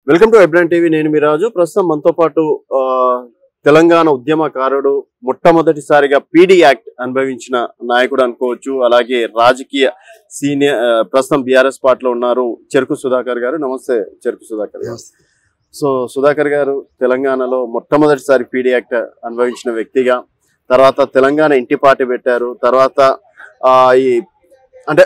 Welcome to vibrant TV. నేను మీ రాజు. ప్రస్తుతం మనతో పాటు తెలంగాణ ఉద్యమకారుడు, మొట్టమొదటిసారిగా పీడీ యాక్ట్ అనుభవించిన నాయకుడు అనుకోవచ్చు. అలాగే రాజకీయ సీనియర్, ప్రస్తుతం బీఆర్ఎస్ పార్టీలో ఉన్నారు, చెరుకు సుధాకర్ గారు. నమస్తే చెరుకు సుధాకర్ గారు. సో సుధాకర్ గారు తెలంగాణలో మొట్టమొదటిసారి పీడీ యాక్ట్ అనుభవించిన వ్యక్తిగా, తర్వాత తెలంగాణ ఇంటి పార్టీ పెట్టారు. తర్వాత ఈ అంటే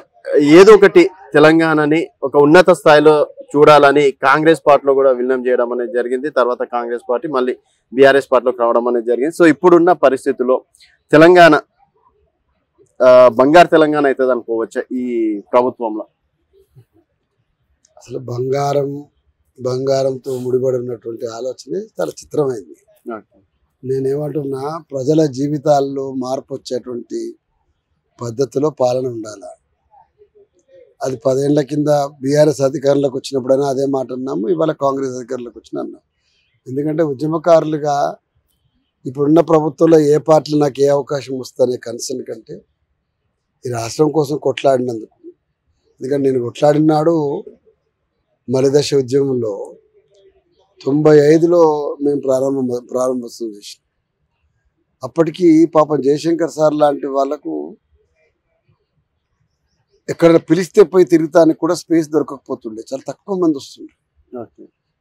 ఏదో ఒకటి తెలంగాణని ఒక ఉన్నత స్థాయిలో చూడాలని కాంగ్రెస్ పార్టీలో కూడా విలీనం చేయడం అనేది జరిగింది. తర్వాత కాంగ్రెస్ పార్టీ మళ్ళీ బీఆర్ఎస్ పార్టీలోకి రావడం అనేది జరిగింది. సో ఇప్పుడున్న పరిస్థితుల్లో తెలంగాణ బంగారు తెలంగాణ అవుతుంది అనుకోవచ్చా ఈ ప్రభుత్వంలో? అసలు బంగారంతో ముడిపడి ఉన్నటువంటి ఆలోచన చాలా చిత్రమైంది. నేనేమంటున్నా, ప్రజల జీవితాల్లో మార్పు వచ్చేటువంటి పద్ధతిలో పాలన ఉండాలి. అది 10 ఏళ్ల కింద బీఆర్ఎస్ అధికారంలోకి వచ్చినప్పుడైనా అదే మాట అన్నాము, ఇవాళ కాంగ్రెస్ అధికారంలోకి వచ్చిన అన్నాం. ఎందుకంటే ఉద్యమకారులుగా ఇప్పుడున్న ప్రభుత్వంలో ఏ పార్టీలు నాకు ఏ అవకాశం వస్తుందనే కన్సర్న్ కంటే ఈ రాష్ట్రం కోసం కొట్లాడినందుకు. ఎందుకంటే నేను కొట్లాడినాడు మలిదశ ఉద్యమంలో 95లో మేము ప్రారంభోత్సవం చేసినాం. అప్పటికి పాపం జయశంకర్ సార్ లాంటి వాళ్ళకు ఎక్కడైనా పిలిస్తే పోయి తిరుగుతానికి కూడా స్పేస్ దొరకకపోతుండే, చాలా తక్కువ మంది వస్తుండే.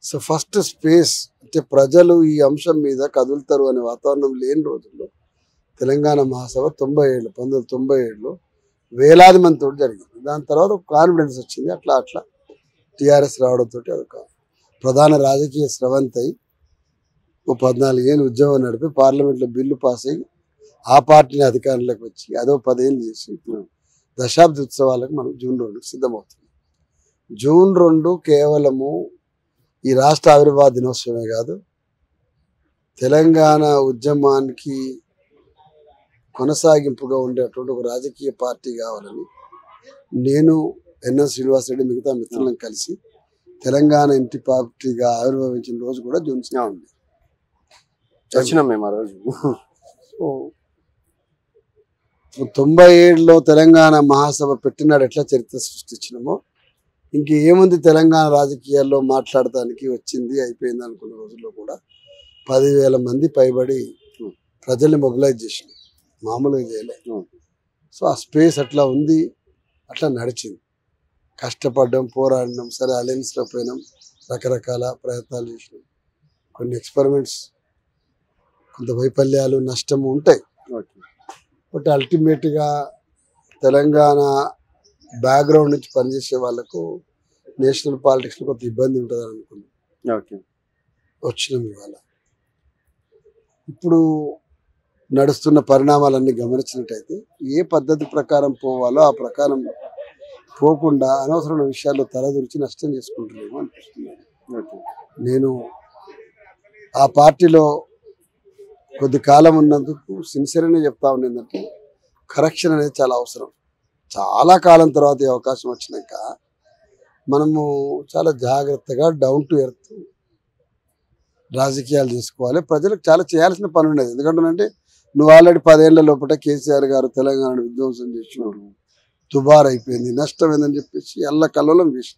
సో ఫస్ట్ స్పేస్ అంటే ప్రజలు ఈ అంశం మీద కదులుతారు అనే వాతావరణం లేని రోజుల్లో తెలంగాణ మహాసభ 1997లో వేలాది మందితో జరిగింది. దాని తర్వాత ఒక కాన్ఫిడెన్స్ వచ్చింది. అట్లా టీఆర్ఎస్ రావడంతో అదొక ప్రధాన రాజకీయ స్రవంతి అయి ఓ 14 ఏళ్ళు ఉద్యమం నడిపి పార్లమెంట్లో బిల్లు పాస్ అయ్యి ఆ పార్టీని అధికారంలోకి వచ్చి అదో 10 ఏళ్ళు చేసి ఇప్పుడు దశాబ్ది ఉత్సవాలకు మనం జూన్ 2 సిద్ధమవుతుంది. జూన్ 2 కేవలము ఈ రాష్ట్ర ఆవిర్భావ దినోత్సవమే కాదు, తెలంగాణ ఉద్యమానికి కొనసాగింపుగా ఉండేటువంటి ఒక రాజకీయ పార్టీ కావాలని నేను ఎన్ఎస్ శ్రీనివాస్ రెడ్డి మిగతా మిత్రులను కలిసి తెలంగాణ ఇంటి పార్టీగా ఆవిర్భవించిన రోజు కూడా జూన్ ఉంది. వచ్చినాం మేము ఆ రోజు. సో 97లో తెలంగాణ మహాసభ పెట్టినాడు ఎట్లా చరిత్ర సృష్టించినామో ఇంకేముంది తెలంగాణ రాజకీయాల్లో మాట్లాడటానికి వచ్చింది అయిపోయింది అనుకున్న రోజుల్లో కూడా 10,000 మంది పైబడి ప్రజల్ని మొబిలైజ్ చేసినాం, మామూలుగా చేయలేదు. సో ఆ స్పేస్ అట్లా ఉంది, అట్లా నడిచింది. కష్టపడ్డాం, పోరాడినాం, సరే అలయన్స్లో పోయినాం, రకరకాల ప్రయత్నాలు చేసినాం. కొన్ని ఎక్స్పెరిమెంట్స్, కొంత వైఫల్యాలు, నష్టము ఉంటాయి. బట్ అల్టిమేట్గా తెలంగాణ బ్యాక్గ్రౌండ్ నుంచి పనిచేసే వాళ్ళకు నేషనల్ పాలిటిక్స్లో కొంత ఇబ్బంది ఉంటుందని అనుకున్నాం. వచ్చినాం. ఇవాళ ఇప్పుడు నడుస్తున్న పరిణామాలన్నీ గమనించినట్టయితే ఏ పద్ధతి ప్రకారం పోవాలో ఆ ప్రకారం పోకుండా అనవసరమైన విషయాల్లో తలదూర్చి నష్టం చేసుకుంటున్నామో అనిపిస్తుంది. నేను ఆ పార్టీలో కొద్ది కాలం ఉన్నందుకు సిన్సియర్గానే చెప్తా ఉన్నేందంటే కరెక్షన్ అనేది చాలా అవసరం. చాలా కాలం తర్వాత ఈ అవకాశం వచ్చినాక మనము చాలా జాగ్రత్తగా డౌన్ టు ఎర్త్ రాజకీయాలు చేసుకోవాలి. ప్రజలకు చాలా చేయాల్సిన పని ఉండేది. ఎందుకంటే నువ్వు ఆల్రెడీ 10 ఏళ్ల లోపల కేసీఆర్ గారు తెలంగాణ విధ్వంసం చేసినాడు, దుబార్ అయిపోయింది, నష్టం ఏందని చెప్పేసి ఎల్ల కల్లోలం చేసి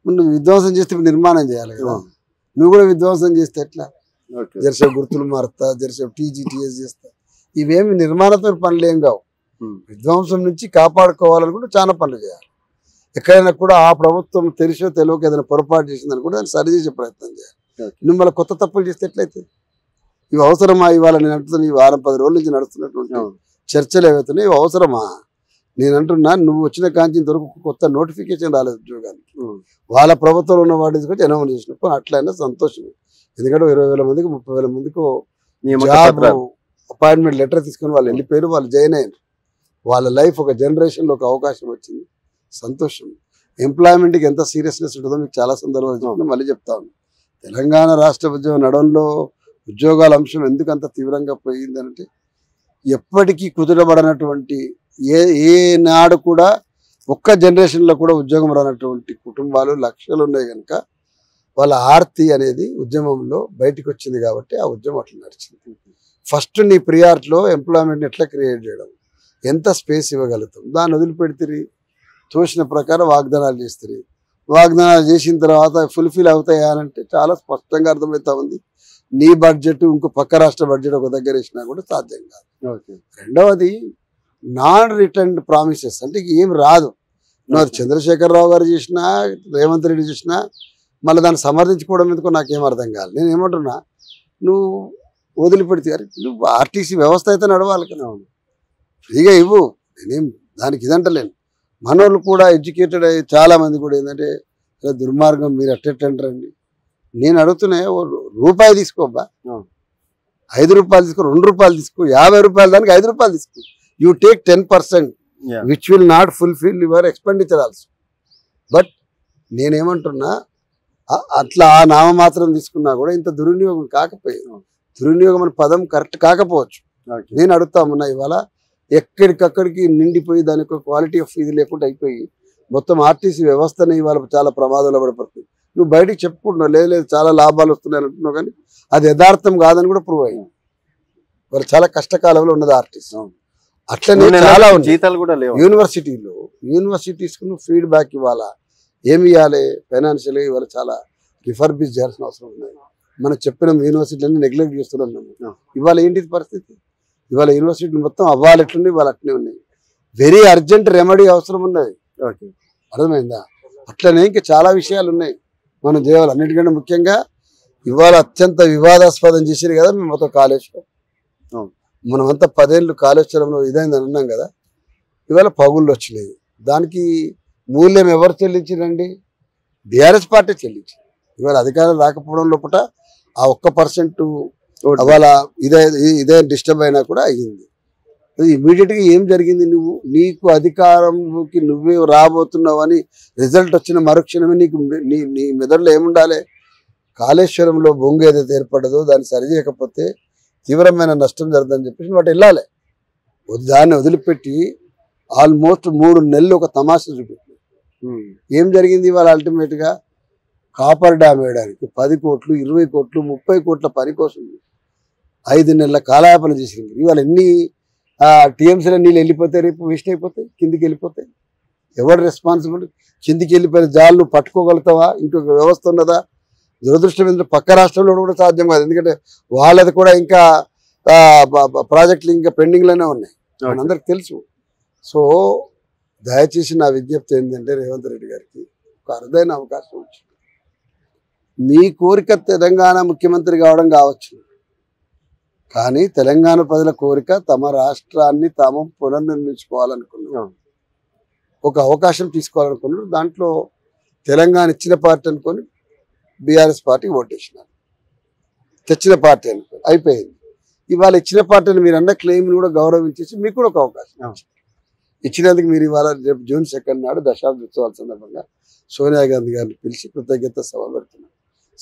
నువ్వు విధ్వంసం చేస్తే నిర్మాణం చేయాలి కదా. నువ్వు కూడా విధ్వంసం చేస్తే ఎట్లా? జెర్సేపు గుర్తులు మారుతా, జెర్సేపు టీజీటీఎస్ చేస్తా, ఇవేమి నిర్మాణతో పనులు ఏం కావు. విధ్వంసం నుంచి కాపాడుకోవాలనుకుంటే చాలా పనులు చేయాలి. ఎక్కడైనా కూడా ఆ ప్రభుత్వం తెలిసో తెలియక ఏదైనా పొరపాటు చేసిందని కూడా దాన్ని సరిచేసే ప్రయత్నం చేయాలి. నువ్వు మళ్ళీ కొత్త తప్పులు చేస్తే ఎట్లయితే? ఇవి అవసరమా? ఇవాళ నేను అంటున్నా, ఈ వారం 10 రోజుల నుంచి నడుస్తున్నటువంటి చర్చలు ఏవైతున్నాయి ఇవి అవసరమా? నేను అంటున్నా, నువ్వు వచ్చిన కాంచి ఇంతవరకు కొత్త నోటిఫికేషన్ రాలేదు ఉద్యోగానికి. వాళ్ళ ప్రభుత్వంలో ఉన్న వాటి తీసుకొచ్చి అనౌన్స్ చేసినప్పుడు అట్లయినా సంతోషం. ఎందుకంటే 20,000 మందికి 30,000 మందికి జాబ్ అపాయింట్మెంట్ లెటర్ తీసుకొని వాళ్ళు వెళ్ళిపోయారు, వాళ్ళు జాయిన్ అయ్యారు. వాళ్ళ లైఫ్ ఒక జనరేషన్లో ఒక అవకాశం వచ్చింది, సంతోషం. ఎంప్లాయ్మెంట్కి ఎంత సీరియస్నెస్ ఉంటుందో మీకు చాలా సందర్భాలు చెప్పిన మళ్ళీ చెప్తా ఉన్నాను. తెలంగాణ రాష్ట్ర ఉద్యమం నడంలో ఉద్యోగాల అంశం ఎందుకంత తీవ్రంగా పోయింది అంటే ఎప్పటికీ కుదురబడినటువంటి ఏ నాడు కూడా ఒక్క జనరేషన్లో కూడా ఉద్యోగం రానటువంటి కుటుంబాలు లక్షలు ఉన్నాయి కనుక వాళ్ళ ఆర్తి అనేది ఉద్యమంలో బయటకు వచ్చింది కాబట్టి ఆ ఉద్యమం అట్లా నడిచింది. ఫస్ట్ నీ ప్రియారిటీలో ఎంప్లాయ్మెంట్ని ఎట్లా క్రియేట్ చేయడం, ఎంత స్పేస్ ఇవ్వగలుగుతాం, దాన్ని వదిలిపెడితే తోసిన ప్రకారం వాగ్దానాలు చేస్తారు. వాగ్దానాలు చేసిన తర్వాత ఫుల్ఫిల్ అవుతాయా అంటే చాలా స్పష్టంగా అర్థమవుతా ఉంది. నీ బడ్జెట్ ఇంకో పక్క రాష్ట్ర బడ్జెట్ ఒక దగ్గర ఇచ్చినా కూడా సాధ్యం కాదు. రెండవది నాన్ రిటర్న్ ప్రామిసెస్ అంటే ఏం రాదు. నువ్వు అది చంద్రశేఖరరావు గారు చేసినా రేవంత్ రెడ్డి చేసినా మళ్ళీ దాన్ని సమర్థించుకోవడం ఎందుకో నాకేం అర్థం కాదు. నేను ఏమంటున్నా, నువ్వు వదిలిపెడితే నువ్వు ఆర్టీసీ వ్యవస్థ అయితే నడవాలి కదా, ఫ్రీగా ఇవ్వు, నేనేం దానికి ఇదంటలేను. మనోళ్ళు కూడా ఎడ్యుకేటెడ్ అయ్యి చాలా మంది కూడా ఏంటంటే దుర్మార్గం మీరు అట్టంటారండి. నేను అడుగుతున్నా, రూపాయి తీసుకోబ్బా, 5 రూపాయలు తీసుకో, 2 రూపాయలు తీసుకో, 50 రూపాయలు దానికి 5 రూపాయలు తీసుకో. You take 10% which will not fulfil your expenditure also. But నేనేమంటున్నా, అట్లా ఆ నామమాత్రం తీసుకున్నా కూడా ఇంత దుర్వినియోగం కాకపోయేది. దుర్వినియోగం అనే పదం కరెక్ట్ కాకపోవచ్చు. నేను అడుగుతా ఉన్నా, ఇవాళ ఎక్కడికక్కడికి నిండిపోయి దానికి క్వాలిటీ ఆఫ్ ఇది లేకుండా అయిపోయి మొత్తం ఆర్టీసీ వ్యవస్థనే ఇవాళ చాలా ప్రమాదంలో పడిపోతుంది. నువ్వు బయటికి చెప్పుకుంటున్నావు లేదు చాలా లాభాలు వస్తున్నాయి అంటున్నావు, కానీ అది యథార్థం కాదని కూడా ప్రూవ్ అయ్యింది. వాళ్ళు చాలా కష్టకాలంలో ఉన్నది ఆర్టీసీ. అట్లనే చాలా జీతాలు కూడా లేవు. యూనివర్సిటీస్ కు ఫీడ్బ్యాక్ ఇవ్వాలా, ఏమి ఇవ్వాలి, ఫైనాన్షియల్ ఇవాళ చాలా రిఫర్బిష్ చేయాల్సిన అవసరం ఉన్నాయి. మనం చెప్పిన యూనివర్సిటీలన్నీ నెగ్లెక్ట్ చేస్తున్నాం. ఇవాళ ఏంటిది పరిస్థితి? ఇవాళ యూనివర్సిటీలు మొత్తం అవ్వాలి ఎట్లుంది, ఇవాళ అట్లనే ఉన్నాయి. వెరీ అర్జెంట్ రెమెడీ అవసరం ఉన్నది. అర్థమైందా? అట్లనే ఇంకా చాలా విషయాలు ఉన్నాయి మనం చేయాలి. అన్నిటికంటే ముఖ్యంగా ఇవాళ అత్యంత వివాదాస్పదం చేసారు కదా మేము మొత్తం కాళేశ్వరం. మనమంతా 10 ఏళ్ళు కాళేశ్వరంలో ఇదైందని అన్నాం కదా. ఇవాళ పగుళ్ళు వచ్చినాయి. దానికి మూల్యం ఎవరు చెల్లించారండి? BRS party చెల్లించింది. ఇవాళ అధికారం రాకపోవడం లోపల ఆ 1% అవాళ ఇదే డిస్టర్బ్ అయినా కూడా అయ్యింది. ఇమీడియట్గా ఏం జరిగింది? నీకు అధికారంలోకి నువ్వే రాబోతున్నావు అని రిజల్ట్ వచ్చిన మరుక్షణమే నీ మెదడులో ఏముండాలి? కాళేశ్వరంలో బొంగు ఏదైతే ఏర్పడదో దాన్ని సరిచేయకపోతే తీవ్రమైన నష్టం జరుగుతుందని చెప్పేసి వాటి వెళ్ళాలి. దాన్ని వదిలిపెట్టి ఆల్మోస్ట్ 3 నెలలు ఒక తమాషా చూపెట్టింది. ఏం జరిగింది? ఇవాళ అల్టిమేట్గా కాపర్ డ్యామ్ వేయడానికి 10 కోట్లు, 20 కోట్లు, 30 కోట్ల పని కోసం 5 నెలల కాలయాపన చేసింది. ఇవాళ ఎన్ని టీఎంసీల నీళ్ళు వెళ్ళిపోతాయి, రేపు వేస్ట్ అయిపోతాయి, కిందికి వెళ్ళిపోతాయి. ఎవరు రెస్పాన్సిబుల్? కిందికి వెళ్ళిపోయిన జాలు పట్టుకోగలుగుతావా? ఇంకొక వ్యవస్థ ఉన్నదా? దురదృష్టం ఏంటంటే పక్క రాష్ట్రంలో కూడా సాధ్యం కాదు. ఎందుకంటే వాళ్ళది కూడా ఇంకా ప్రాజెక్టులు ఇంకా పెండింగ్లోనే ఉన్నాయి, మనందరికి తెలుసు. సో దయచేసి నా విజ్ఞప్తి ఏంటంటే రేవంత్ రెడ్డి గారికి ఒక అరుదైన అవకాశం వచ్చింది. మీ కోరిక తెలంగాణ ముఖ్యమంత్రి కావడం కావచ్చు, కానీ తెలంగాణ ప్రజల కోరిక తమ రాష్ట్రాన్ని తాము పునర్నిర్మించుకోవాలనుకున్నాం, ఒక అవకాశం తీసుకోవాలనుకున్నారు. దాంట్లో తెలంగాణ ఇచ్చిన పార్టీ అనుకొని బీఆర్ఎస్ పార్టీకి ఓటేసినారు. తెచ్చిన పార్టీ అనుకో అయిపోయింది. ఇవాళ ఇచ్చిన పార్టీని మీరు అన్న క్లెయిమ్ని కూడా గౌరవించేసి మీకు కూడా ఒక అవకాశం ఇచ్చినందుకు మీరు ఇవాళ రేపు June 2 నాడు దశాబ్ది ఉత్సవాల సందర్భంగా సోనియా గాంధీ గారిని పిలిచి కృతజ్ఞత సభ పెడుతున్నారు.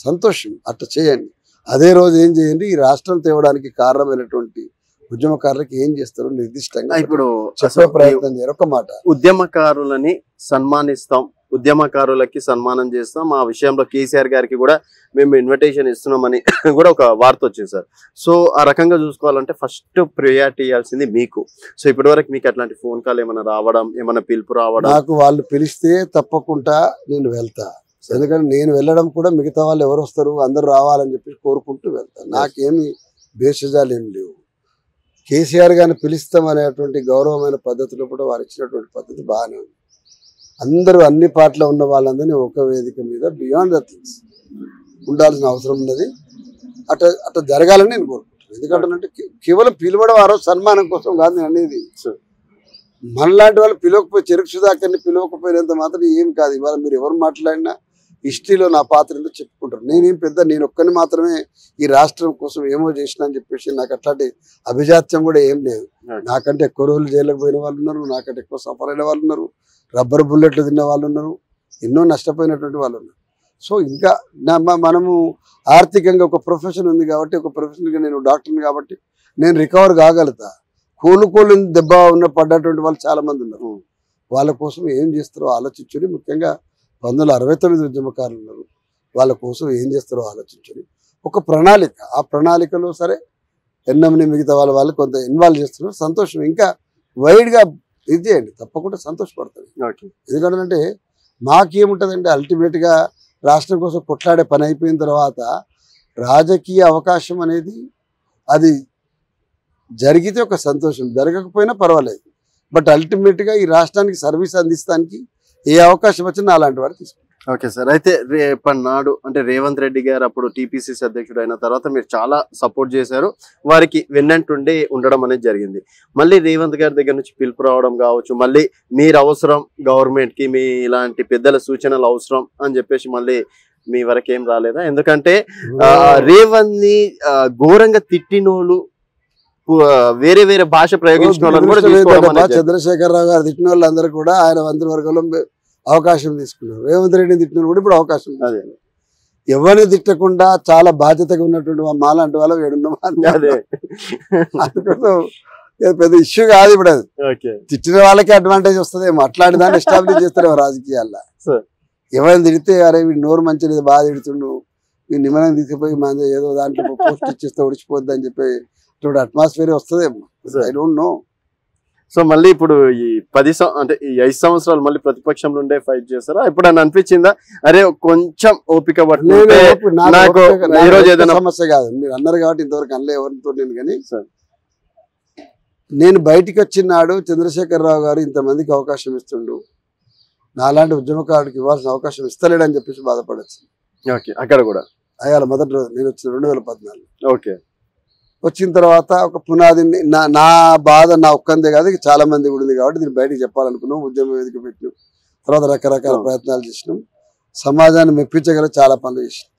సంతోషం, అట్లా చేయండి. అదే రోజు ఏం చేయండి, ఈ రాష్ట్రం తేవడానికి కారణమైనటువంటి ఉద్యమకారులకు ఏం చేస్తారో నిర్దిష్టంగా ఇప్పుడు చెప్పే ప్రయత్నం చేయాలి. ఒక మాట, ఉద్యమకారులని సన్మానిస్తాం, ఉద్యమకారులకి సన్మానం చేస్తాం, ఆ విషయంలో కేసీఆర్ గారికి కూడా మేము ఇన్విటేషన్ ఇస్తున్నామని కూడా ఒక వార్త వచ్చింది సార్. సో ఆ రకంగా చూసుకోవాలంటే ఫస్ట్ ప్రియారిటీ ఇవ్వాల్సింది మీకు. సో ఇప్పటి వరకు మీకు అట్లాంటి ఫోన్ కాల్ ఏమైనా రావడం, ఏమైనా పిలుపు రావడం? నాకు వాళ్ళు పిలిస్తే తప్పకుండా నేను వెళ్తా. ఎందుకంటే నేను వెళ్ళడం కూడా మిగతా వాళ్ళు ఎవరు వస్తారు అందరూ రావాలని చెప్పి కోరుకుంటూ వెళ్తాను. నాకేమి భేషజాలు ఏమి లేవు. కేసీఆర్ గారిని పిలుస్తాం అనేటువంటి గౌరవమైన పద్ధతిలో కూడా వారు ఇచ్చినటువంటి పద్ధతి బాగానే ఉంది. అందరూ అన్ని పార్టీలో ఉన్న వాళ్ళందరినీ ఒక వేదిక మీద బియాండ్ ద థింగ్స్ ఉండాల్సిన అవసరం ఉన్నది. అట్లా జరగాలని నేను కోరుకుంటున్నాను. ఎందుకంటే కేవలం పిలవడం ఆ రోజు సన్మానం కోసం కాదు నేను అనేది. మనలాంటి వాళ్ళు పిలవకపోయి చెరుకు సుధాకర్ని పిలవకపోయినంత మాత్రం ఏం కాదు. ఇవాళ మీరు ఎవరు మాట్లాడినా హిస్టరీలో నా పాత్ర ఏంటో చెప్పుకుంటారు. నేను ఒక్కని మాత్రమే ఈ రాష్ట్రం కోసం ఏమో చేసిన అని చెప్పేసి నాకు అట్లాంటి అభిజాత్యం కూడా ఏం లేదు. నాకంటే ఎక్కువ రోజులు జైలుకు పోయిన వాళ్ళు ఉన్నారు, నాకంటే ఎక్కువ సఫర్ అయిన వాళ్ళు ఉన్నారు, రబ్బర్ బుల్లెట్లు తిన్న వాళ్ళు ఉన్నారు, ఎన్నో నష్టపోయినటువంటి వాళ్ళు ఉన్నారు. సో ఇంకా మనము ఆర్థికంగా ఒక ప్రొఫెషన్ ఉంది కాబట్టి, ఒక ప్రొఫెషన్గా నేను డాక్టర్ని కాబట్టి నేను రికవర్ కాగలుగుతా. కోలు దెబ్బ పడ్డటువంటి వాళ్ళు చాలా మంది ఉన్నారు. వాళ్ళ కోసం ఏం చేస్తారో ఆలోచించుని, ముఖ్యంగా 1969 ఉద్యమకారులు ఉన్నారు, వాళ్ళ కోసం ఏం చేస్తారో ఆలోచించుని ఒక ప్రణాళిక. ఆ ప్రణాళికలో సరే ఎన్ఎంని మిగతా వాళ్ళు కొంత ఇన్వాల్వ్ చేస్తున్నారు. సంతోషం. ఇంకా వైడ్గా ఇది చేయండి, తప్పకుండా సంతోషపడతాను. ఎందుకంటే మాకేముంటుందంటే అల్టిమేట్గా రాష్ట్రం కోసం కొట్లాడే పని అయిపోయిన తర్వాత రాజకీయ అవకాశం అనేది అది జరిగితే ఒక సంతోషం, జరగకపోయినా పర్వాలేదు. బట్ అల్టిమేట్గా ఈ రాష్ట్రానికి సర్వీస్ అందిస్తానికి ఏ అవకాశం వచ్చినా అలాంటి వారు తీసుకుంటారు. Okay sir. అయితే రేపటి నాడు అంటే రేవంత్ రెడ్డి గారు అప్పుడు టీపీసీసీ అధ్యక్షుడు అయిన తర్వాత మీరు చాలా సపోర్ట్ చేశారు, వారికి వెన్నంటుండి ఉండడం అనేది జరిగింది. మళ్ళీ రేవంత్ గారి దగ్గర నుంచి పిలుపు రావడం కావచ్చు, మళ్ళీ మీరు అవసరం గవర్నమెంట్ కి, మీ ఇలాంటి పెద్దల సూచనలు అవసరం అని చెప్పేసి మళ్ళీ మీ వరకు ఏం రాలేదా? ఎందుకంటే రేవంత్ ని ఘోరంగా తిట్టినోళ్ళు, వేరే వేరే భాష ప్రయోగించిన చంద్రశేఖరరావు గారు తిట్టిన వాళ్ళందరూ కూడా ఆయన మంత్రివర్గంలో అవకాశం తీసుకున్నారు. రేవంత్ రెడ్డిని తిట్టిన కూడా ఇప్పుడు అవకాశం. ఎవరిని తిట్టకుండా చాలా బాధ్యతగా ఉన్నటువంటి మాలాంటి వాళ్ళు ఏడున్నాం. అందుకోసం పెద్ద ఇష్యూ కాదు ఇప్పుడు. అది తిట్టిన వాళ్ళకి అడ్వాంటేజ్ వస్తుంది, అట్లాంటి దాన్ని ఎస్టాబ్లిష్ చేస్తారు రాజకీయాల్లో. ఎవరిని తిడితే అరే వీడు నోరు మంచిది బాగా తిడుతుండు, వీడు నిమ్మలం తీసుకుపోయి మన ఏదో దాంట్లో పోస్ట్ ఇచ్చేస్తే ఉడిచిపోద్ది అని చెప్పి అట్మాస్ఫియర్ వస్తుందేమో, ఐ డోంట్ నో. సో మళ్ళీ ఇప్పుడు ఈ 10 అంటే ఈ 5 సంవత్సరాలు మళ్ళీ ప్రతిపక్షంలో ఉండే ఫైట్ చేస్తారా? ఇప్పుడు అని అనిపించిందా అరే కొంచెం ఓపిక పట్టుకుంటే నాకు సమస్య కాదు? మీరు అన్నారు కాబట్టి ఇంతవరకు అనలే ఎవరితో నేను. కానీ నేను బయటికి వచ్చినాడు చంద్రశేఖరరావు గారు ఇంతమందికి అవకాశం ఇస్తుండు, నాలాంటి ఉద్యమకారుడికి ఇవ్వాల్సిన అవకాశం ఇస్తలేడని చెప్పేసి బాధపడచ్చు. అక్కడ కూడా అయ్యాల మొదటి రోజు నేను వచ్చిన 2014. ఓకే. వచ్చిన తర్వాత ఒక పునాదిని నా బాధ నా ఒక్కందే కాదు, చాలా మంది కూడా ఉంది కాబట్టి దీన్ని బయటకు చెప్పాలనుకున్నాం. ఉద్యమ వేదిక పెట్టినాం, తర్వాత రకరకాల ప్రయత్నాలు చేసినాం, సమాజాన్ని మెప్పించగల చాలా పనులు చేసినాం.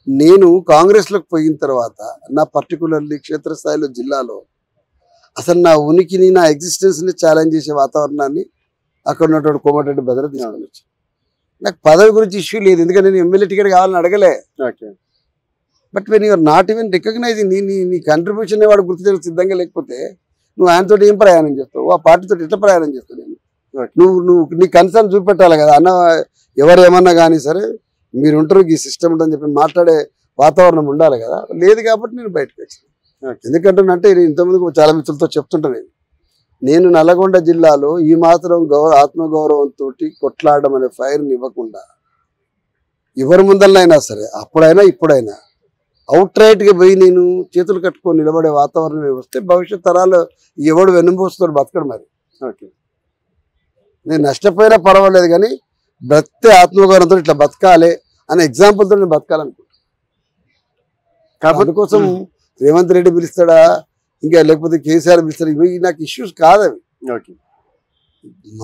నేను కాంగ్రెస్లోకి పోయిన తర్వాత నా పర్టికులర్లీ క్షేత్రస్థాయిలో జిల్లాలో అసలు నా ఉనికిని, నా ఎగ్జిస్టెన్స్ని ఛాలెంజ్ చేసే వాతావరణాన్ని అక్కడ ఉన్నటువంటి కోమటిరెడ్డి భద్రత తీసుకొని వచ్చి, నాకు పదవి గురించి ఇష్యూ లేదు, ఎందుకంటే నేను ఎమ్మెల్యే టికెట్ కావాలని అడగలే. But when you're not even recognizing నీ కంట్రిబ్యూషన్ వాడు గుర్తించడానికి సిద్ధంగా లేకపోతే నువ్వు ఆయనతో ఏం ప్రయాణం చేస్తావు, ఆ పార్టీతో ఎట్లా ప్రయాణం చేస్తావు? నేను నువ్వు నీ కన్సర్న్ చూపెట్టాలి కదా. అన్న ఎవరు ఏమన్నా కానీ సరే మీరు ఉంటారు, ఈ సిస్టమ్ ఉంటుందని చెప్పి మాట్లాడే వాతావరణం ఉండాలి కదా. లేదు కాబట్టి నేను బయటకు వచ్చాను. ఎందుకంటే ఇంతకుముందు చాలా మిత్రులతో చెప్తుంటాను, నేను నల్గొండ జిల్లాలో ఈ మాత్రం ఆత్మగౌరవంతో కొట్లాడడం అనే ఫైర్ని ఇవ్వకుండా ఎవరి ముందలైనా సరే అప్పుడైనా ఇప్పుడైనా అవుట్ రైట్గా పోయి నేను చేతులు కట్టుకొని నిలబడే వాతావరణం వస్తే భవిష్యత్ తరాలు ఎవడు వెన్నుపోస్తాడు బతకడు. మరి నేను నష్టపోయినా పర్వాలేదు కానీ బ్రతే ఆత్మగౌరవంతో ఇట్లా బతకాలి అనే ఎగ్జాంపుల్తో నేను బతకాలనుకుంటున్నాను. అందుకోసం రేవంత్ రెడ్డి పిలుస్తాడా, ఇంకా లేకపోతే కేసీఆర్ పిలుస్తాడు, ఇవి నాకు ఇష్యూస్ కాదు అవి.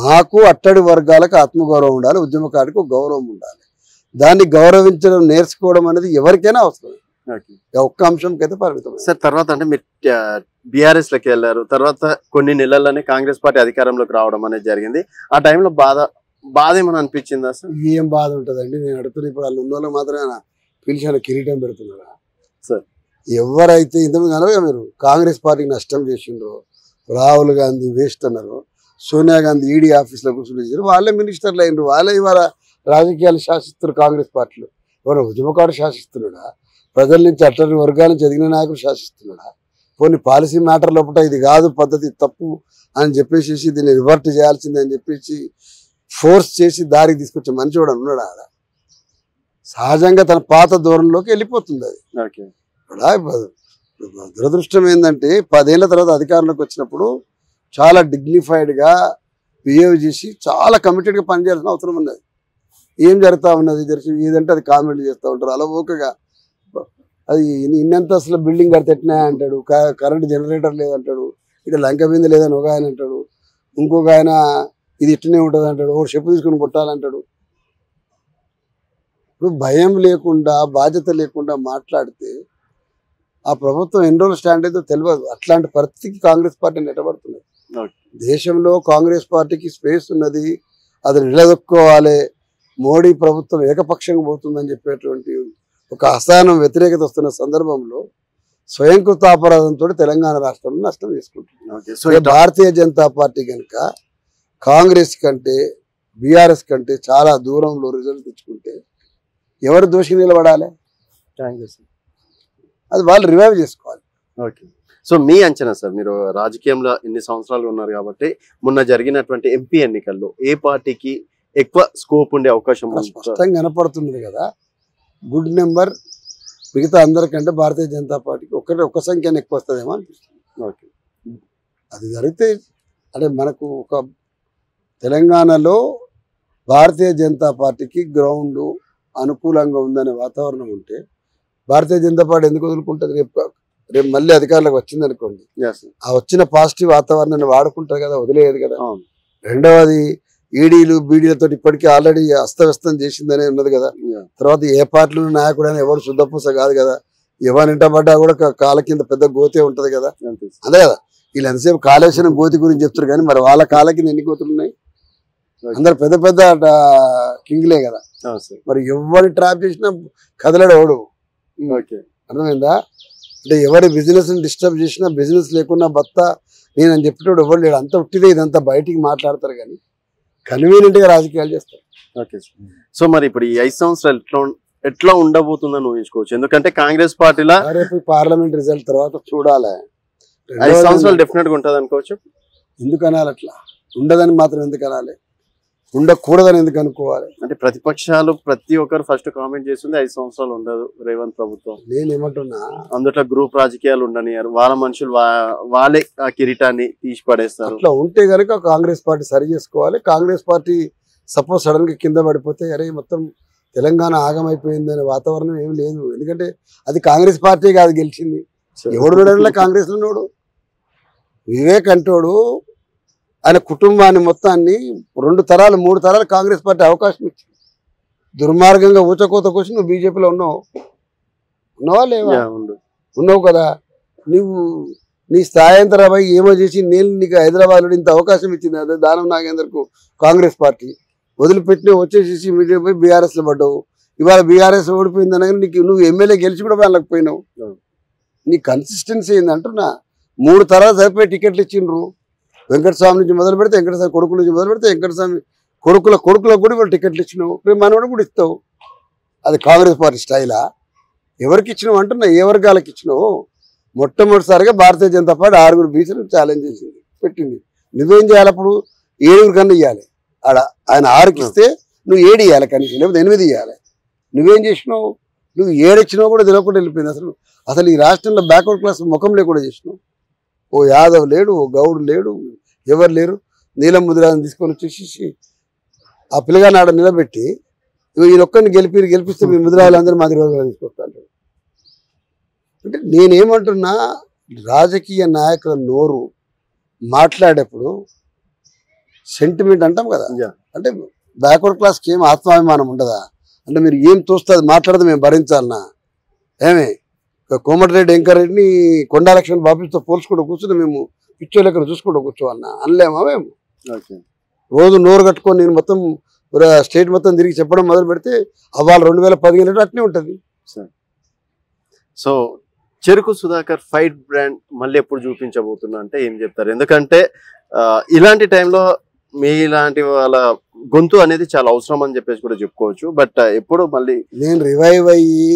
మాకు అట్టడి వర్గాలకు ఆత్మగౌరవం ఉండాలి, ఉద్యమకారుడికి ఒక గౌరవం ఉండాలి. దాన్ని గౌరవించడం నేర్చుకోవడం అనేది ఎవరికైనా అవసరం, ఒక్క అంశంకి అయితే పరిమితం. సార్ తర్వాత అంటే మీరు బీఆర్ఎస్ లోకి వెళ్ళారు, తర్వాత కొన్ని నెలల్లోనే కాంగ్రెస్ పార్టీ అధికారంలోకి రావడం అనేది జరిగింది. ఆ టైంలో బాధ ఏమని అనిపించిందా సార్? ఏం బాధ ఉంటుందండి, నేను అడుగుతున్నా. ఇప్పుడు వాళ్ళు ఉన్నోళ్ళకి మాత్రమే పిలిచాను, కిరీటం పెడుతున్నారా సార్? ఎవరైతే ఇంతమంది అనగా మీరు కాంగ్రెస్ పార్టీకి నష్టం చేసిండ్రో, రాహుల్ గాంధీ వేస్ట్ అన్నారు, సోనియా గాంధీ ఈడీ ఆఫీస్లో కూర్చొని వాళ్ళే మినిస్టర్లు అయినరు, వాళ్ళే ఇవాళ రాజకీయాలు శాసిస్తున్నారు. కాంగ్రెస్ పార్టీలో ఎవరు ఉద్యమకారుడు శాసిస్తున్నాడా, ప్రజల నుంచి అట్టడి వర్గాల నుంచి ఎదిగిన నాయకుడు శాసిస్తున్నాడా? కొన్ని పాలసీ మ్యాటర్ లోపల ఇది కాదు పద్ధతి తప్పు అని చెప్పేసి దీన్ని రివర్ట్ చేయాల్సిందే అని చెప్పేసి ఫోర్స్ చేసి దారికి తీసుకొచ్చే మనిషి కూడా ఉన్నాడు. ఆడ సహజంగా తన పాత ధోరణిలోకి వెళ్ళిపోతుంది. అది దురదృష్టం ఏంటంటే 10 ఏళ్ల తర్వాత అధికారంలోకి వచ్చినప్పుడు చాలా డిగ్నిఫైడ్గా బిహేవ్ చేసి చాలా కమిటెడ్గా పనిచేయాల్సిన అవసరం ఉన్నది. ఏం జరుగుతూ ఉన్నది ఏదంటే అది కామెంట్ చేస్తూ ఉంటారు అలవోకగా. అది ఇన్నంత అసలు బిల్డింగ్ కడితెట్టినా అంటాడు, కరెంట్ జనరేటర్ లేదంటాడు, ఇటు లంక మీద లేదని ఒక ఆయన అంటాడు, ఇంకొక ఆయన ఇది ఇట్టనే ఉంటుంది అంటాడు, ఓ చెప్పు తీసుకుని కొట్టాలంటాడు. ఇప్పుడు భయం లేకుండా బాధ్యత లేకుండా మాట్లాడితే ఆ ప్రభుత్వం ఎన్ని రోజులు స్టాండ్ అయితే తెలియదు. అట్లాంటి పరిస్థితికి కాంగ్రెస్ పార్టీ నెట్టబడుతున్నది. దేశంలో కాంగ్రెస్ పార్టీకి స్పేస్ ఉన్నది, అది నిలదొక్కోవాలి. మోడీ ప్రభుత్వం ఏకపక్షంగా పోతుందని చెప్పేటువంటి ఒక అసహనం వ్యతిరేకత వస్తున్న సందర్భంలో స్వయంకృత అపరాధంతో తెలంగాణ రాష్ట్రంలో నష్టం చేసుకుంటుంది. భారతీయ జనతా పార్టీ కనుక కాంగ్రెస్ కంటే బీఆర్ఎస్ కంటే చాలా దూరంలో రిజల్ట్ తెచ్చుకుంటే ఎవరు దోషి నిలబడాలి? అది వాళ్ళు రివైవ్ చేసుకోవాలి. ఓకే. సో మీ అంచనా సార్, మీరు రాజకీయంలో ఇన్ని సంవత్సరాలు ఉన్నారు కాబట్టి మొన్న జరిగినటువంటి ఎంపీ ఎన్నికల్లో ఏ పార్టీకి ఎక్కువ స్కోప్ ఉండే అవకాశం స్పష్టంగా కనపడుతుంది కదా. గుడ్ నెంబర్ మిగతా అందరికంటే భారతీయ జనతా పార్టీకి ఒక్క సంఖ్యను ఎక్కువ వస్తుందేమో అనిపిస్తుంది. ఓకే, అది జరిగితే అంటే మనకు ఒక తెలంగాణలో భారతీయ జనతా పార్టీకి గ్రౌండ్ అనుకూలంగా ఉందనే వాతావరణం ఉంటే భారతీయ జనతా పార్టీ ఎందుకు వదులుకుంటుంది? రేపు మళ్ళీ అధికారులకు వచ్చింది అనుకోండి, ఆ వచ్చిన పాజిటివ్ వాతావరణాన్ని వాడుకుంటారు కదా, వదిలేయదు కదా. రెండవది ఈడీలు బీడీలతో ఇప్పటికీ ఆల్రెడీ అస్తవ్యస్తం చేసిందనే ఉన్నది కదా. తర్వాత ఏ పార్టీలో నాయకుడు అని ఎవరు శుద్ధపూస కాదు కదా, ఎవరింట పడ్డా కూడా కాళ్ళ కింద పెద్ద గోతే ఉంటది కదా. అదే కదా, వీళ్ళు ఎంతసేపు కాళేశ్వరం గోతి గురించి చెప్తారు కానీ మరి వాళ్ళ కాళ్ళ కింద ఎన్ని గోతులు ఉన్నాయి? అందరు పెద్ద పెద్ద కింగ్లే కదా. మరి ఎవరిని ట్రాప్ చేసినా కదలడు ఓడు. అర్థమైందా? అంటే ఎవరి బిజినెస్ ని డిస్టర్బ్ చేసినా, బిజినెస్ లేకున్నా బత్త నేను చెప్పేటోడు ఎవరు లేడు. అంత ఉట్టిదే, ఇదంతా బయటికి మాట్లాడతారు కానీ కన్వీనియంట్ గా రాజకీయాలు చేస్తారు. ఓకే, సో మరి ఇప్పుడు ఈ 5 సంవత్సరాలు ఎట్లా ఉండబోతుందని ఊహించుకోవచ్చు? ఎందుకంటే కాంగ్రెస్ పార్టీలో రేపు పార్లమెంట్ రిజల్ట్ తర్వాత చూడాలి. 5 సంవత్సరాలు డెఫినెట్ గా ఉంటుంది అనుకోవచ్చు. ఎందుకు అనాలి? అట్లా ఉండదని మాత్రం ఎందుకు అనాలి? ఉండకూడదని ఎందుకు అనుకోవాలి? అంటే ప్రతిపక్షాలు ప్రతి ఒక్కరు ఫస్ట్ కామెంట్ చేస్తుంది 5 సంవత్సరాలు ఉండదు రేవంత్ ప్రభుత్వం. నేనేమంటున్నా, అందులో గ్రూప్ రాజకీయాలు ఉండనియారు, వాళ్ళ మనుషులు వాళ్ళే ఆ కిరీటాన్ని తీసి పడేస్తారు. అట్లా ఉంటే కనుక కాంగ్రెస్ పార్టీ సరి చేసుకోవాలి. కాంగ్రెస్ పార్టీ సపోజ్ సడన్ గా కింద పడిపోతే అరే మొత్తం తెలంగాణ ఆగమైపోయింది అనే వాతావరణం ఏమి లేదు. ఎందుకంటే అది కాంగ్రెస్ పార్టీ కాదు గెలిచింది. ఎవడు కాంగ్రెస్ లో నోడు వివేక్ అంటోడు ఆయన కుటుంబాన్ని మొత్తాన్ని 2 తరాలు 3 తరాలు కాంగ్రెస్ పార్టీ అవకాశం ఇచ్చింది. దుర్మార్గంగా ఊచకోత కోసం నువ్వు బీజేపీలో ఉన్నావా లేవా? ఉన్నావు కదా. నువ్వు నీ స్థాయంతరమై ఏమో చేసి నేను నీకు హైదరాబాద్లో ఇంత అవకాశం ఇచ్చింది అదే దానం నాగేందర్కు కాంగ్రెస్ పార్టీ వదిలిపెట్టి వచ్చేసేసి మీరు పోయి బీఆర్ఎస్లో పడ్డావు. ఇవాళ బీఆర్ఎస్ ఓడిపోయింది అనగా నీకు నువ్వు ఎమ్మెల్యే గెలిచి కూడా వెళ్ళకపోయినావు. నీ కన్సిస్టెన్సీ ఏందంటున్నా. 3 తరాలు సరిపోయి టికెట్లు ఇచ్చిండ్రు. వెంకటస్వామి నుంచి మొదలు పెడితే వెంకటస్వామి కొడుకుల నుంచి మొదలు పెడితే వెంకటస్వామి కొడుకులకు కూడా వాళ్ళు టికెట్లు ఇచ్చినావు. రేపు మనవాడు కూడా ఇస్తావు. అది కాంగ్రెస్ పార్టీ స్టైలా? ఎవరికి ఇచ్చినావు అంటున్నా, ఏ వర్గాలకు ఇచ్చినావు? మొట్టమొదటిసారిగా భారతీయ జనతా పార్టీ 6 బీసీలు ఛాలెంజ్ చేసింది, పెట్టింది. నువ్వేం చేయాలి? అప్పుడు 7 కన్నా ఇవ్వాలి. ఆడ ఆయన 6కి ఇస్తే నువ్వు 7 ఇవ్వాలి కనీసం, లేకపోతే 8 ఇవ్వాలి. నువ్వేం చేసినావు? నువ్వు 7 ఇచ్చినావు కూడా తెలియకుండా వెళ్ళిపోయింది. అసలు ఈ రాష్ట్రంలో బ్యాక్వర్డ్ క్లాస్ ముఖం లేకుండా చేసినావు. ఓ యాదవ్ లేడు, ఓ గౌడ్ లేడు, ఎవరు లేరు. నీలం ముద్రాన్ని తీసుకొని వచ్చేసి ఆ పిల్లగాని ఆడ నిలబెట్టి ఈయనొక్కరిని గెలిపిస్తే మీ ముద్రాలందరూ మా దగ్గర తీసుకొస్తాను. అంటే నేనేమంటున్నా, రాజకీయ నాయకుల నోరు మాట్లాడేప్పుడు సెంటిమెంట్ అంటాం కదా. అంటే బ్యాక్వర్డ్ క్లాస్కి ఏం ఆత్మాభిమానం ఉండదా? అంటే మీరు ఏం తోస్తుంది మాట్లాడితే మేము భరించాలన్నా? ఏమే కోమటిరెడ్డి వెంకరెడ్డిని కొండా లక్ష్మణ్ బాబుతో పోల్చుకుంటూ కూర్చుని మేము పిచ్చో లెక్కన చూసుకుంటూ కూర్చోవన్నా అనలేమా? మేము రోజు నోరు కట్టుకొని నేను మొత్తం స్టేట్ మొత్తం తిరిగి చెప్పడం మొదలు పెడితే అవాళ 2015 అట్నే ఉంటుంది. సో చెరుకు సుధాకర్ ఫైట్ బ్రాండ్ మళ్ళీ ఎప్పుడు చూపించబోతున్నా అంటే ఏం చెప్తారు? ఎందుకంటే ఇలాంటి టైంలో మీలాంటి వాళ్ళ గొంతు అనేది చాలా అవసరం అని చెప్పేసి కూడా చెప్పుకోవచ్చు. బట్ ఎప్పుడు మళ్ళీ నేను రివైవ్ అయ్యి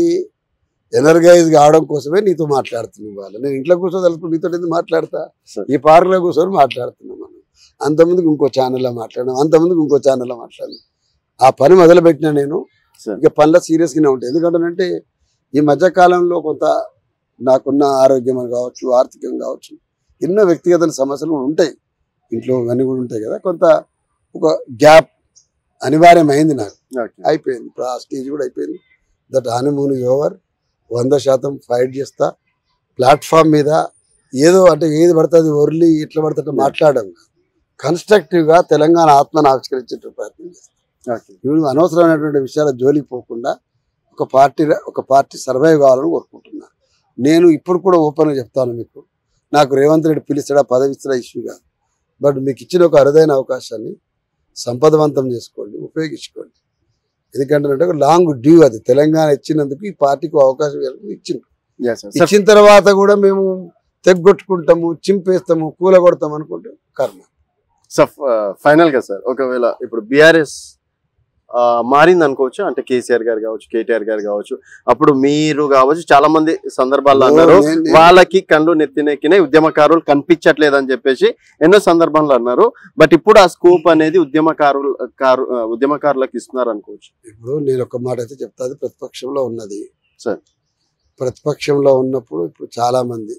ఎనర్గైజ్ కావడం కోసమే నీతో మాట్లాడుతున్నాను. వాళ్ళు నేను ఇంట్లో కూర్చోదలుచుకుని నీతో ఎందుకు మాట్లాడతా? ఈ పార్క్లో కూర్చొని మాట్లాడుతున్నాం. మనం అంతమందికి ఇంకో ఛానల్లో మాట్లాడినాం, అంతమందికి ఇంకో ఛానల్లో మాట్లాడినాం. ఆ పని మొదలుపెట్టినా నేను. ఇక పనిలో సీరియస్గానే ఉంటాయి. ఎందుకంటే ఈ మధ్యకాలంలో కొంత నాకున్న ఆరోగ్యం కావచ్చు, ఆర్థికం కావచ్చు, ఎన్నో వ్యక్తిగత సమస్యలు ఉంటాయి. ఇంట్లో అన్నీ కూడా ఉంటాయి కదా. కొంత ఒక గ్యాప్ అనివార్యమైంది నాకు. అయిపోయింది, ఇప్పుడు ఆ స్టేజ్ కూడా అయిపోయింది. That honeymoon over. 100% ఫైట్ చేస్తా. ప్లాట్ఫామ్ మీద ఏదో అంటే ఏది పడుతుంది ఒర్లి ఇట్లా పడుతుంటే మాట్లాడడం, కన్స్ట్రక్టివ్గా తెలంగాణ ఆత్మను ఆవిష్కరించే ప్రయత్నం చేస్తాను. ఇప్పుడు అనవసరమైనటువంటి విషయాల జోలికి పోకుండా ఒక పార్టీ సర్వైవ్ కావాలని కోరుకుంటున్నా. నేను ఇప్పుడు కూడా ఓపెన్గా చెప్తాను మీకు, నాకు రేవంత్ రెడ్డి పిలిస్తాడా పదవి ఇస్తాడా ఇష్యూ కాదు. బట్ మీకు ఇచ్చిన ఒక అరుదైన అవకాశాన్ని సంపదవంతం చేసుకోండి, ఉపయోగించుకోండి. ఎందుకంటే ఒక లాంగ్ డ్యూ అది. తెలంగాణ ఇచ్చినందుకు ఈ పార్టీకి అవకాశం ఇచ్చిన తర్వాత కూడా మేము తెగ్గొట్టుకుంటాము, చింపేస్తాము, కూలగొడతాము అనుకుంటే కర్మ. సో ఫైనల్ గా సార్, ఒకవేళ ఇప్పుడు బీఆర్ఎస్ మారింది అనుకోవచ్చు. అంటే కేసీఆర్ గారు కావచ్చు, కేటీఆర్ గారు కావచ్చు, అప్పుడు మీరు కావచ్చు, చాలా మంది సందర్భాల్లో అన్నారు వాళ్ళకి కళ్ళు నెత్తినెక్కినాయి, ఉద్యమకారులు కనిపించట్లేదు అని చెప్పేసి ఎన్నో సందర్భాల్లో అన్నారు. బట్ ఇప్పుడు ఆ స్కోప్ అనేది ఉద్యమకారులకు ఇస్తున్నారు అనుకోవచ్చు. ఇప్పుడు నేను ఒక మాట అయితే చెప్తా, అది ప్రతిపక్షంలో ఉన్నది సార్. ప్రతిపక్షంలో ఉన్నప్పుడు ఇప్పుడు చాలా మంది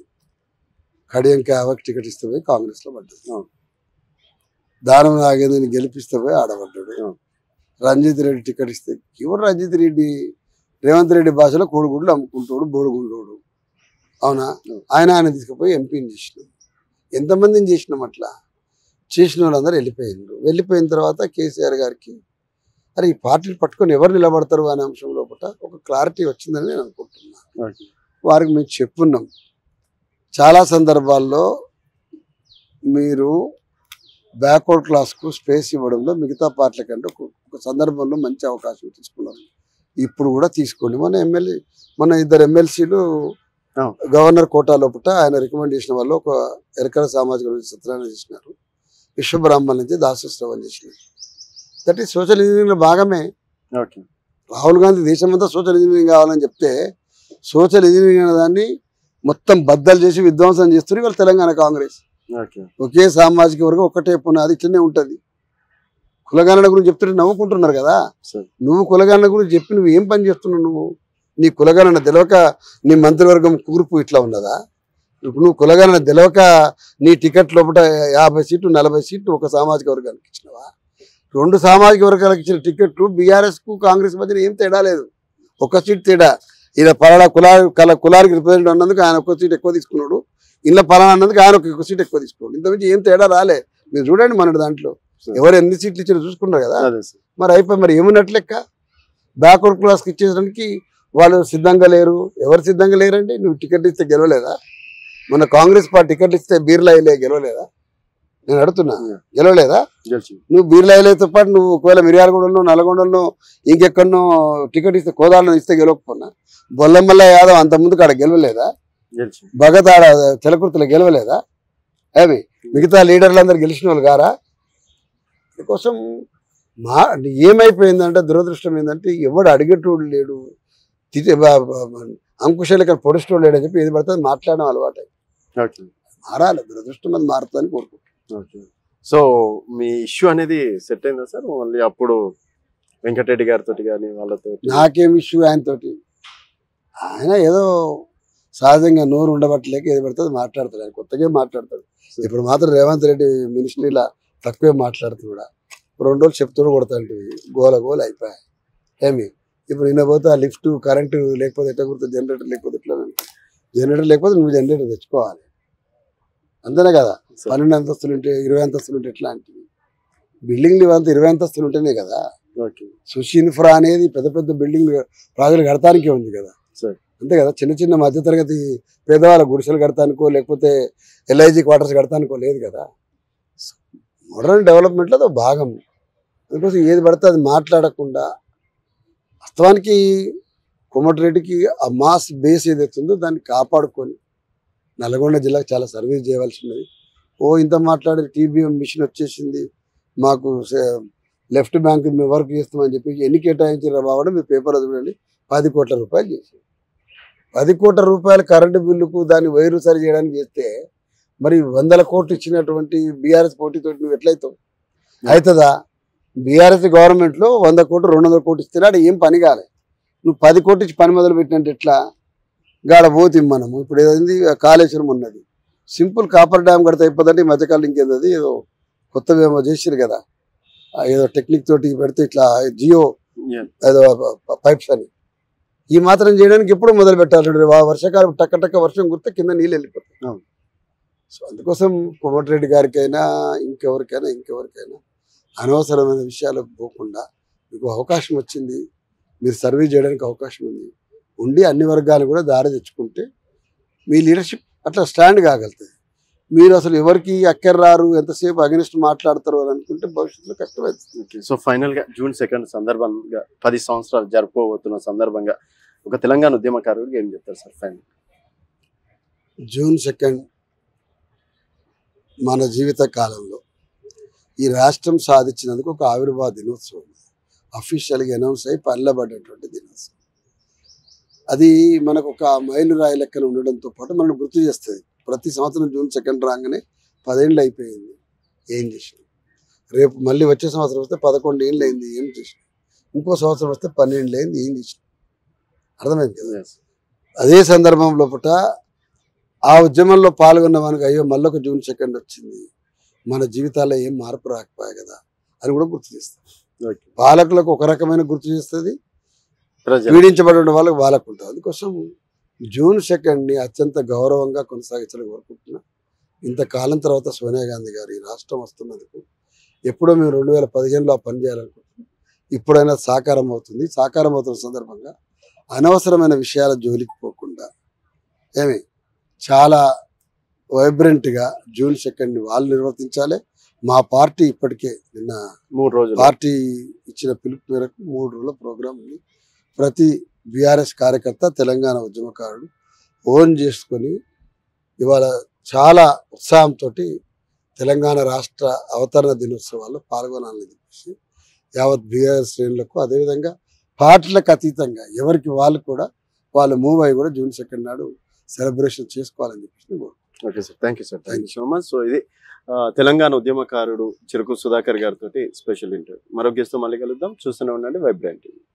కడియం కావకి టికెట్ ఇస్తే పోయి కాంగ్రెస్ లో పడ్డాడు, దానం నాగేంద్రని గెలిపిస్తే పోయి ఆడబడ్డాడు, రంజిత్ రెడ్డి టికెట్ ఇస్తే ఎవరు రంజిత్ రెడ్డి రేవంత్ రెడ్డి భాషలో కోడిగుడ్లు అమ్ముకుంటాడు, బోడిగుండోడు, అవునా? ఆయన తీసుకుపోయి ఎంపీని చేసినాం. ఎంతమందిని చేసినాం? అట్లా చేసిన వాళ్ళందరూ వెళ్ళిపోయిన తర్వాత కేసీఆర్ గారికి అరే ఈ పార్టీలు పట్టుకొని ఎవరు నిలబడతారు అనే అంశం లోపల ఒక క్లారిటీ వచ్చిందని నేను అనుకుంటున్నాను. వారికి మేము చెప్పున్నాం, చాలా సందర్భాల్లో మీరు బ్యాక్వర్డ్ క్లాస్కు స్పేస్ ఇవ్వడంలో మిగతా పార్టీల కంటే ఒక సందర్భంలో మంచి అవకాశం తీసుకున్నారు, ఇప్పుడు కూడా తీసుకోండి. మన ఇద్దరు ఎమ్మెల్సీలు గవర్నర్ కోటా లోపల ఆయన రికమెండ్ చేసిన వాళ్ళు ఒక ఎరకల సామాజిక సత్యాన్ని చేసినారు, విశ్వబ్రాహ్మణ్ నుంచి దాసోత్సవం చేసినారు. దట్ ఈస్ సోషల్ ఇంజనీరింగ్ లో భాగమే. రాహుల్ గాంధీ దేశమంతా సోషల్ ఇంజనీరింగ్ కావాలని చెప్తే సోషల్ ఇంజనీరింగ్ అనే దాన్ని మొత్తం బద్దలు చేసి విధ్వంసం చేస్తున్నారు వాళ్ళు తెలంగాణ కాంగ్రెస్. ఒకే సామాజిక వర్గం ఒక్కటే పునాది, ఇట్లనే ఉంటది. కులగణన గురించి చెప్తుంటే నవ్వుకుంటున్నారు కదా. నువ్వు కులగణన గురించి చెప్పి నువ్వు ఏం పని చేస్తున్నావు? నువ్వు నీ కులగణన తెలవక నీ మంత్రివర్గం కూర్పు ఇట్లా ఉన్నదా? నువ్వు కులగణన తెలవక నీ టికెట్ లోపల 50 సీట్లు 40 సీట్లు ఒక సామాజిక వర్గానికి ఇచ్చినవా? 2 సామాజిక వర్గాలకు ఇచ్చిన టికెట్లు బీఆర్ఎస్ కు కాంగ్రెస్ మధ్యన ఏం తేడా లేదు, ఒక సీట్ తేడా. ఇలా పలానా కులానికి రిప్రజెంట్ అన్నందుకు ఆయన ఒక్క సీట్ ఎక్కువ తీసుకున్నాడు, ఇలా పలానా అన్నందుకు ఆయన ఒక సీట్ ఎక్కువ తీసుకున్నాడు. ఇంతకుమించి ఏం తేడా రాలే. మీరు చూడండి మన దాంట్లో ఎవరు ఎన్ని సీట్లు ఇచ్చారో చూసుకున్నారు కదా. మరి అయిపోయి మరి ఏమున్నట్లు లెక్క? బ్యాక్వర్డ్ క్లాస్కి ఇచ్చేసరికి వాళ్ళు సిద్ధంగా లేరు. ఎవరు సిద్ధంగా లేరండి? నువ్వు టికెట్ ఇస్తే గెలవలేదా? మన కాంగ్రెస్ పార్టీ టికెట్ ఇస్తే బీర్లా ఇలే గెలవలేదా? నేను అడుగుతున్నా, గెలవలేదా? నువ్వు బీర్లా ఇలేతో పాటు నువ్వు ఒకవేళ మిర్యాలగూడలో నల్గొండలో ఇంకెక్కడనో టికెట్ ఇస్తే కోదాడలో ఇస్తే గెలవకపోయినా బొల్లమల్ల యాదవ్ అంత ముందు కాడ గెలవలేదా? భగత్ ఆడ తెలకుర్తిలో గెలవలేదా? ఏమి మిగతా లీడర్లందరూ గెలిచిన వాళ్ళు గారా? కోసం ఏమైపోయిందంటే దురదృష్టం ఏంటంటే ఎవడు అడిగేటోడు లేడు, అంకుశాలకి పొడిస్టోడు లేడని చెప్పి ఏది పడుతుంది మాట్లాడడం అలవాటు. మారాలి, దురదృష్టం అది మారుతుందని కోరుకుంటున్నాను. సో మీ ఇష్యూ అనేది సెట్ అయిందా సార్? మళ్ళీ అప్పుడు వెంకటరెడ్డి గారితో కానీ వాళ్ళతో? నాకేం ఇష్యూ ఆయనతోటి? ఆయన ఏదో సహజంగా నోరు ఉండబట్టలేక ఏది పడుతుంది మాట్లాడతాడు, ఆయన కొత్తగా మాట్లాడతాడు. ఇప్పుడు మాత్రం రేవంత్ రెడ్డి మినిస్ట్రీలా తక్కువే మాట్లాడుతున్నాడు. 2 రోజులు చెప్తూ కొడతాంటి గోల అయిపోయాయి. ఏమి ఇప్పుడు నిన్న పోతే ఆ లిఫ్ట్ కరెంటు లేకపోతే ఎట్లా కుడుతుంది, జనరేటర్ లేకపోతే ఎట్లా? జనరేటర్ లేకపోతే నువ్వు జనరేటర్ తెచ్చుకోవాలి, అంతేనే కదా. 12 అంతస్తులు ఉంటే 20 అంతస్తులు ఉంటే ఎట్లాంటివి బిల్డింగ్లు ఇవంతా 20 అంతస్తులు ఉంటేనే కదా. సుషి ఇన్ఫ్రా అనేది పెద్ద పెద్ద బిల్డింగ్ ప్రాజెక్టులు కడతానికే ఉంది కదా, అంతే కదా. చిన్న చిన్న మధ్యతరగతి పేదవాళ్ళ గుడిసెలు కడతానికో లేకపోతే ఎల్ఐజీ క్వార్టర్స్ కడతానికో లేదు కదా. మోడర్న్ డెవలప్మెంట్లో అది భాగం. అందుకోసం ఏది పడితే అది మాట్లాడకుండా వాస్తవానికి కోమటిరెడ్డికి ఆ మాస్ బేస్ ఏదైతుందో దాన్ని కాపాడుకొని నల్గొండ జిల్లాకు చాలా సర్వీస్ చేయవలసి ఉన్నది. ఇంత మాట్లాడే టీబీఎం మిషన్ వచ్చేసింది, మాకు లెఫ్ట్ బ్యాంక్ మేము వర్క్ చేస్తామని చెప్పి ఎన్ని కేటాయించారు బాబు? మీరు పేపర్ చూడండి, 10 కోట్ల రూపాయలు చేసి 10 కోట్ల రూపాయలు కరెంటు బిల్లుకు దాన్ని వైరు సరి చేయడానికి చేస్తే మరి 100 కోట్లు ఇచ్చినటువంటి బీఆర్ఎస్ పోటీతో నువ్వు ఎట్లయితావు? అవుతుందా? బీఆర్ఎస్ గవర్నమెంట్లో 100 కోట్లు 200 కోట్లు ఇస్తే అది ఏం పని కాలే. నువ్వు 10 కోట్లు ఇచ్చి పని మొదలు పెట్టినట్టు ఎట్లా? గాడ పోతే మనము ఇప్పుడు ఏదైంది కాళేశ్వరం ఉన్నది, సింపుల్ కాపర్ డ్యామ్ కడితే అయిపోతుంటే ఈ మధ్యకాలం ఇంకేది ఏదో కొత్తగా ఏమో చేసిరు కదా, ఏదో టెక్నిక్ తోటి పెడితే ఇట్లా జియో ఏదో పైప్స్ అని, ఈ మాత్రం చేయడానికి ఎప్పుడు మొదలు పెట్టాలి? వర్షాకాలం టక్క వర్షం కురితే కింద నీళ్ళు వెళ్ళిపోతాయి. సో అందుకోసం కోమటిరెడ్డి గారికైనా ఇంకెవరికైనా అనవసరమైన విషయాలకు పోకుండా మీకు అవకాశం వచ్చింది, మీరు సర్వీస్ చేయడానికి అవకాశం ఉండి అన్ని వర్గాలు కూడా దారి తెచ్చుకుంటే మీ లీడర్షిప్ అట్లా స్టాండ్ కాగలుగుతుంది. మీరు అసలు ఎవరికి అక్కర్రారు, ఎంతసేపు అగెనిస్ట్ మాట్లాడతారు అని అనుకుంటే భవిష్యత్తులో కష్టమవుతుంది. సో ఫైనల్ గా June 2 సందర్భంగా 10 సంవత్సరాలు జరుపుకోబోతున్న సందర్భంగా ఒక తెలంగాణ ఉద్యమకారుడికి ఏం చెప్తారు సార్? ఫైనల్ June 2 మన జీవిత కాలంలో ఈ రాష్ట్రం సాధించినందుకు ఒక ఆవిర్భావ దినోత్సవం. అఫీషియల్గా అనౌన్స్ అయ్యి పల్లబడ్డటువంటి దినోత్సవం. అది మనకు ఒక మైలురాయి లెక్కన ఉండడంతో పాటు మనం గుర్తు చేస్తుంది. ప్రతి సంవత్సరం జూన్ 2 రాగానే 10 ఏళ్ళు అయిపోయింది, ఏం చేసాం. రేపు మళ్ళీ వచ్చే సంవత్సరం వస్తే 11 ఏళ్ళు అయింది, ఏం చేసినాం. ఇంకో సంవత్సరం వస్తే 12 అయింది, ఏం చేసినాం. అర్థమైంది కదా. అదే సందర్భం లోపల ఆ ఉద్యమంలో పాల్గొన్న మనకు అయ్యో మళ్ళొక జూన్ 2 వచ్చింది, మన జీవితాల్లో ఏం మార్పు రాకపోయా కదా అని కూడా గుర్తు చేస్తాం. పాలకులకు ఒక రకమైన గుర్తు చేస్తుంది, పీడించబడిన వాళ్ళకు ఉంటుంది. అందుకోసం జూన్ 2 అత్యంత గౌరవంగా కొనసాగించాలని కోరుకుంటున్నా. ఇంతకాలం తర్వాత సోనియా గాంధీ గారు ఈ రాష్ట్రం వస్తున్నందుకు ఎప్పుడో మేము 2015లో ఆ పని చేయాలనుకుంటున్నాం. ఇప్పుడైనా సాకారం అవుతుంది. సాకారం అవుతున్న సందర్భంగా అనవసరమైన విషయాల జోలికి పోకుండా చాలా వైబ్రెంట్గా జూన్ 2 వాళ్ళు నిర్వర్తించాలి. మా పార్టీ ఇప్పటికే నిన్న 3 రోజులు పార్టీ ఇచ్చిన పిలుపు మేరకు 3 రోజుల ప్రోగ్రాం ఉంది. ప్రతి బీఆర్ఎస్ కార్యకర్త, తెలంగాణ ఉద్యమకారుడు ఓన్ చేసుకొని ఇవాళ చాలా ఉత్సాహంతో తెలంగాణ రాష్ట్ర అవతరణ దినోత్సవాల్లో పాల్గొనాలని చెప్పేసి యావత్ బీఆర్ఎస్ శ్రేణులకు, అదేవిధంగా పార్టీలకు అతీతంగా ఎవరికి వాళ్ళు మూవ్ అయ్యి కూడా జూన్ 2 నాడు సెలబ్రేషన్ చేసుకోవాలని చెప్పేసి. Okay sir, thank you sir, thank you so much. So ఇది తెలంగాణ ఉద్యమకారుడు చెరుకు సుధాకర్ గారితో స్పెషల్ ఇంటర్వ్యూ. మరో గెస్ట్ తో మళ్ళీ కలుద్దాం. చూస్తూనే ఉండండి వైబ్రెంట్.